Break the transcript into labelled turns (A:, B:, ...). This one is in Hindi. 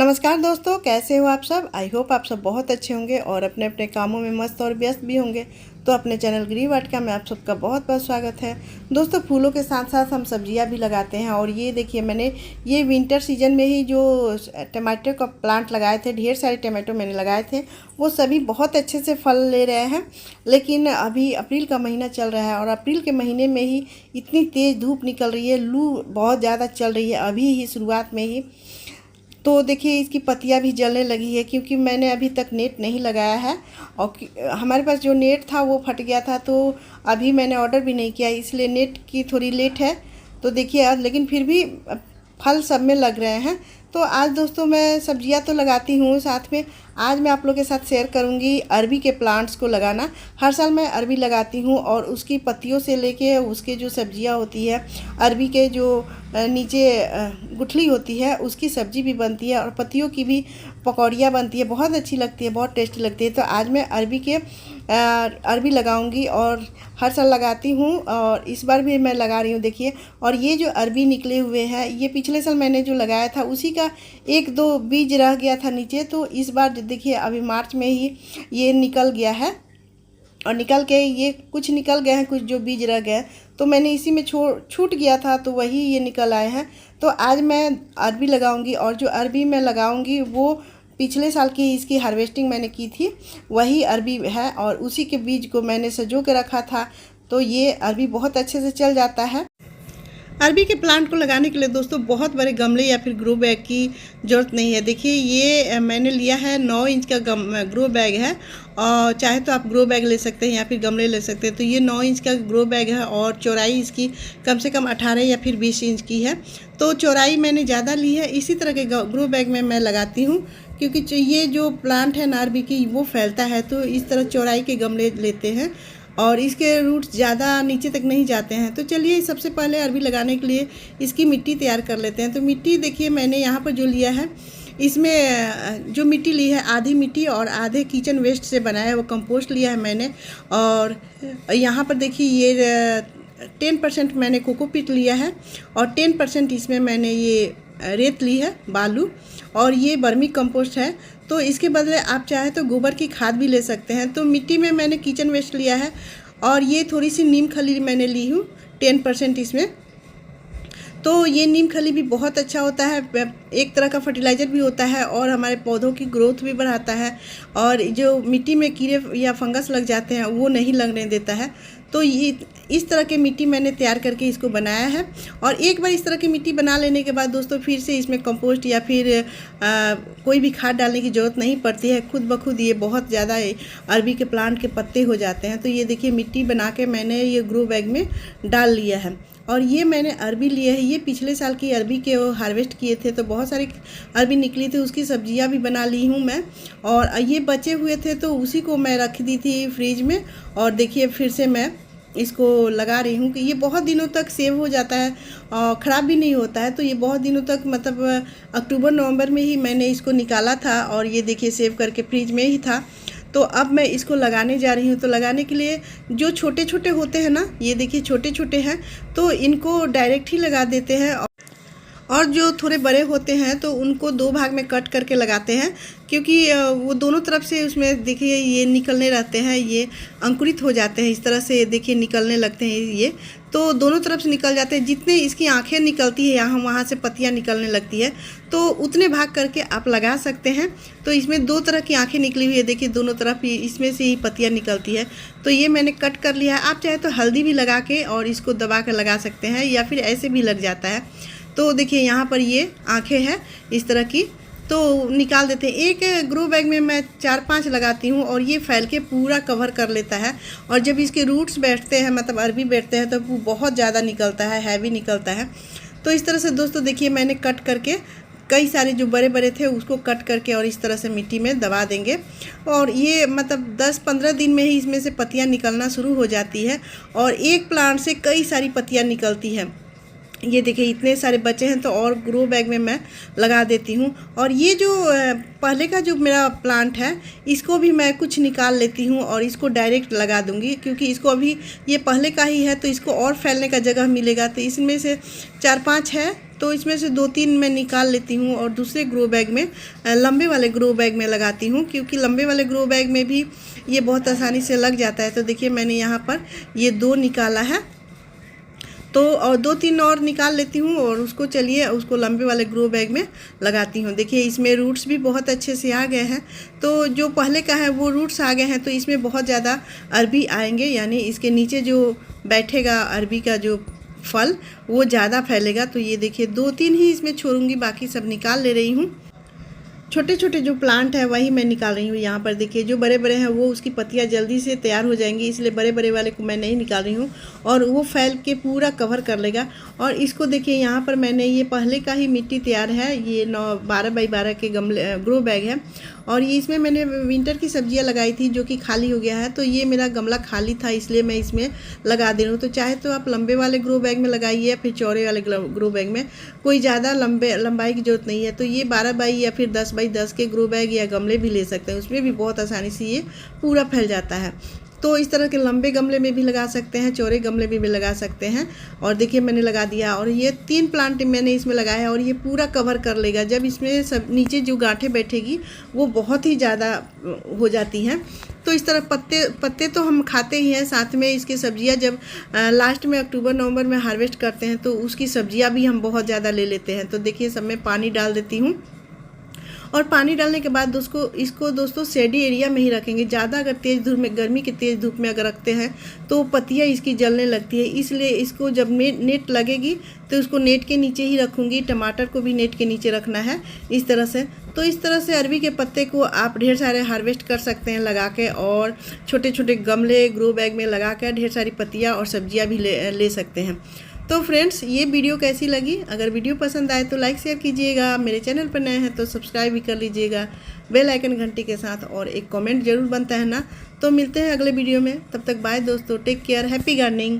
A: नमस्कार दोस्तों, कैसे हो आप सब। आई होप आप सब बहुत अच्छे होंगे और अपने अपने कामों में मस्त और व्यस्त भी होंगे। तो अपने चैनल गृह वाटिका में आप सबका बहुत बहुत स्वागत है। दोस्तों, फूलों के साथ साथ हम सब्जियां भी लगाते हैं और ये देखिए, मैंने ये विंटर सीजन में ही जो टमाटर का प्लांट लगाए थे, ढेर सारे टमाटो मैंने लगाए थे, वो सभी बहुत अच्छे से फल ले रहे हैं। लेकिन अभी अप्रैल का महीना चल रहा है और अप्रैल के महीने में ही इतनी तेज़ धूप निकल रही है, लू बहुत ज़्यादा चल रही है अभी ही शुरुआत में ही। तो देखिए, इसकी पत्तियां भी जलने लगी है क्योंकि मैंने अभी तक नेट नहीं लगाया है और हमारे पास जो नेट था वो फट गया था, तो अभी मैंने ऑर्डर भी नहीं किया, इसलिए नेट की थोड़ी लेट है। तो देखिए, लेकिन फिर भी फल सब में लग रहे हैं। तो आज दोस्तों, मैं सब्जियां तो लगाती हूँ, साथ में आज मैं आप लोगों के साथ शेयर करूँगी अरबी के प्लांट्स को लगाना। हर साल मैं अरबी लगाती हूँ और उसकी पत्तियों से लेके उसके जो सब्जियां होती है, अरबी के जो नीचे गुठली होती है उसकी सब्जी भी बनती है और पत्तियों की भी पकौड़ियाँ बनती है, बहुत अच्छी लगती है, बहुत टेस्टी लगती है। तो आज मैं अरबी लगाऊंगी और हर साल लगाती हूँ और इस बार भी मैं लगा रही हूँ। देखिए, और ये जो अरबी निकले हुए हैं, ये पिछले साल मैंने जो लगाया था उसी का एक दो बीज रह गया था नीचे, तो इस बार देखिए अभी मार्च में ही ये निकल गया है और निकल के ये कुछ निकल गए हैं, कुछ जो बीज रह गए तो मैंने इसी में छूट गया था, तो वही ये निकल आए हैं। तो आज मैं अरबी लगाऊंगी और जो अरबी मैं लगाऊंगी वो पिछले साल की इसकी हार्वेस्टिंग मैंने की थी, वही अरबी है और उसी के बीज को मैंने संजो के रखा था। तो ये अरबी बहुत अच्छे से चल जाता है। अरबी के प्लांट को लगाने के लिए दोस्तों बहुत बड़े गमले या फिर ग्रो बैग की ज़रूरत नहीं है। देखिए, ये मैंने लिया है 9 इंच का ग्रो बैग है और चाहे तो आप ग्रो बैग ले सकते हैं या फिर गमले ले सकते हैं। तो ये 9 इंच का ग्रो बैग है और चौड़ाई इसकी कम से कम 18 या फिर 20 इंच की है। तो चौड़ाई मैंने ज़्यादा ली है, इसी तरह के ग्रो बैग में मैं लगाती हूँ क्योंकि ये जो प्लांट है ना अरबी की, वो फैलता है, तो इस तरह चौड़ाई के गमले लेते हैं और इसके रूट्स ज़्यादा नीचे तक नहीं जाते हैं। तो चलिए, सबसे पहले अरबी लगाने के लिए इसकी मिट्टी तैयार कर लेते हैं। तो मिट्टी देखिए, मैंने यहाँ पर जो लिया है, इसमें जो मिट्टी ली है आधी मिट्टी और आधे किचन वेस्ट से बनाया है, वो कंपोस्ट लिया है मैंने। और यहाँ पर देखिए, ये 10% मैंने कोकोपीट लिया है और 10% इसमें मैंने ये रेत ली है, बालू, और ये बर्मी कंपोस्ट है। तो इसके बदले आप चाहे तो गोबर की खाद भी ले सकते हैं। तो मिट्टी में मैंने किचन वेस्ट लिया है और ये थोड़ी सी नीम खली मैंने ली हूँ 10% इसमें। तो ये नीम खली भी बहुत अच्छा होता है, एक तरह का फर्टिलाइज़र भी होता है और हमारे पौधों की ग्रोथ भी बढ़ाता है और जो मिट्टी में कीड़े या फंगस लग जाते हैं वो नहीं लगने देता है। तो ये इस तरह की मिट्टी मैंने तैयार करके इसको बनाया है और एक बार इस तरह की मिट्टी बना लेने के बाद दोस्तों फिर से इसमें कंपोस्ट या फिर कोई भी खाद डालने की ज़रूरत नहीं पड़ती है। खुद ब खुद ये बहुत ज़्यादा अरबी के प्लांट के पत्ते हो जाते हैं। तो ये देखिए, मिट्टी बना के मैंने ये ग्रो बैग में डाल लिया है और ये मैंने अरबी लिए है। ये पिछले साल की अरबी के वो हार्वेस्ट किए थे, तो बहुत सारी अरबी निकली थी, उसकी सब्जियां भी बना ली हूँ मैं। और ये बचे हुए थे तो उसी को मैं रख दी थी फ्रिज में और देखिए फिर से मैं इसको लगा रही हूँ कि ये बहुत दिनों तक सेव हो जाता है और ख़राब भी नहीं होता है। तो ये बहुत दिनों तक, मतलब अक्टूबर नवंबर में ही मैंने इसको निकाला था और ये देखिए सेव करके फ्रिज में ही था। तो अब मैं इसको लगाने जा रही हूँ। तो लगाने के लिए जो छोटे छोटे होते हैं ना, ये देखिए छोटे छोटे हैं, तो इनको डायरेक्ट ही लगा देते हैं और जो थोड़े बड़े होते हैं तो उनको 2 भाग में कट करके लगाते हैं क्योंकि वो दोनों तरफ से उसमें देखिए ये निकलने रहते हैं, ये अंकुरित हो जाते हैं, इस तरह से देखिए निकलने लगते हैं ये, तो दोनों तरफ से निकल जाते हैं। जितने इसकी आंखें निकलती है यहाँ वहाँ से पत्तियाँ निकलने लगती है, तो उतने भाग करके आप लगा सकते हैं। तो इसमें 2 तरह की आंखें निकली हुई है, देखिए दोनों तरफ इसमें से ही पत्तियाँ निकलती है। तो ये मैंने कट कर लिया है। आप चाहे तो हल्दी भी लगा के और इसको दबा कर लगा सकते हैं या फिर ऐसे भी लग जाता है। तो देखिए यहाँ पर ये आंखें हैं इस तरह की, तो निकाल देते हैं। एक ग्रो बैग में मैं 4-5 लगाती हूँ और ये फैल के पूरा कवर कर लेता है और जब इसके रूट्स बैठते हैं, मतलब अरबी बैठते हैं, तो वो बहुत ज़्यादा निकलता है, हैवी निकलता है। तो इस तरह से दोस्तों देखिए, मैंने कट करके कई सारे जो बड़े बड़े थे उसको कट करके और इस तरह से मिट्टी में दबा देंगे और ये मतलब 10-15 दिन में ही इसमें से पत्तियाँ निकलना शुरू हो जाती है और एक प्लांट से कई सारी पत्तियाँ निकलती हैं। ये देखिए इतने सारे बचे हैं, तो और ग्रो बैग में मैं लगा देती हूँ। और ये जो पहले का जो मेरा प्लांट है, इसको भी मैं कुछ निकाल लेती हूँ और इसको डायरेक्ट लगा दूँगी क्योंकि इसको अभी ये पहले का ही है तो इसको और फैलने का जगह मिलेगा। तो इसमें से 4-5 है तो इसमें से 2-3 मैं निकाल लेती हूँ और दूसरे ग्रो बैग में, लंबे वाले ग्रो बैग में लगाती हूँ, क्योंकि लंबे वाले ग्रो बैग में भी ये बहुत आसानी से लग जाता है। तो देखिए मैंने यहाँ पर ये 2 निकाला है, तो और 2-3 और निकाल लेती हूँ और उसको चलिए उसको लंबे वाले ग्रो बैग में लगाती हूँ। देखिए इसमें रूट्स भी बहुत अच्छे से आ गए हैं, तो जो पहले का है वो रूट्स आ गए हैं, तो इसमें बहुत ज़्यादा अरबी आएंगे, यानी इसके नीचे जो बैठेगा अरबी का जो फल वो ज़्यादा फैलेगा। तो ये देखिए 2-3 ही इसमें छोड़ूंगी, बाकी सब निकाल ले रही हूँ। छोटे छोटे जो प्लांट है वही मैं निकाल रही हूँ। यहाँ पर देखिए जो बड़े बड़े हैं वो उसकी पत्तियाँ जल्दी से तैयार हो जाएंगी, इसलिए बड़े बड़े वाले को मैं नहीं निकाल रही हूँ, और वो फैल के पूरा कवर कर लेगा। और इसको देखिए यहाँ पर मैंने ये पहले का ही मिट्टी तैयार है, ये 12x12 के गमले ग्रो बैग है, और ये इसमें मैंने विंटर की सब्जियां लगाई थी जो कि खाली हो गया है। तो ये मेरा गमला खाली था इसलिए मैं इसमें लगा दे रही हूँ। तो चाहे तो आप लंबे वाले ग्रो बैग में लगाइए या फिर चौड़े वाले ग्रो बैग में, कोई ज़्यादा लंबाई की जरूरत नहीं है। तो ये 12x या फिर 10x10 के ग्रो बैग या गमले भी ले सकते हैं, उसमें भी बहुत आसानी से ये पूरा फैल जाता है। तो इस तरह के लंबे गमले में भी लगा सकते हैं, चौड़े गमले में भी लगा सकते हैं। और देखिए मैंने लगा दिया, और ये 3 प्लांट मैंने इसमें लगाया है, और ये पूरा कवर कर लेगा। जब इसमें सब नीचे जो गांठें बैठेगी वो बहुत ही ज़्यादा हो जाती हैं। तो इस तरह पत्ते तो हम खाते ही हैं, साथ में इसकी सब्जियां जब लास्ट में अक्टूबर-नवंबर में हार्वेस्ट करते हैं तो उसकी सब्जियां भी हम बहुत ज़्यादा ले लेते हैं। तो देखिए सब में पानी डाल देती हूँ, और पानी डालने के बाद इसको दोस्तों शेडी एरिया में ही रखेंगे। ज़्यादा अगर तेज़ धूप में, गर्मी की तेज़ धूप में अगर रखते हैं तो पत्तियाँ इसकी जलने लगती है, इसलिए इसको जब नेट लगेगी तो उसको नेट के नीचे ही रखूँगी। टमाटर को भी नेट के नीचे रखना है इस तरह से। तो इस तरह से अरबी के पत्ते को आप ढेर सारे हार्वेस्ट कर सकते हैं लगा के, और छोटे छोटे गमले ग्रो बैग में लगा कर ढेर सारी पत्तियाँ और सब्जियाँ भी ले सकते हैं। तो फ्रेंड्स ये वीडियो कैसी लगी? अगर वीडियो पसंद आए तो लाइक शेयर कीजिएगा, मेरे चैनल पर नए हैं तो सब्सक्राइब भी कर लीजिएगा बेल आइकन घंटी के साथ, और एक कमेंट जरूर बनता है ना। तो मिलते हैं अगले वीडियो में, तब तक बाय दोस्तों, टेक केयर, हैप्पी गार्डनिंग।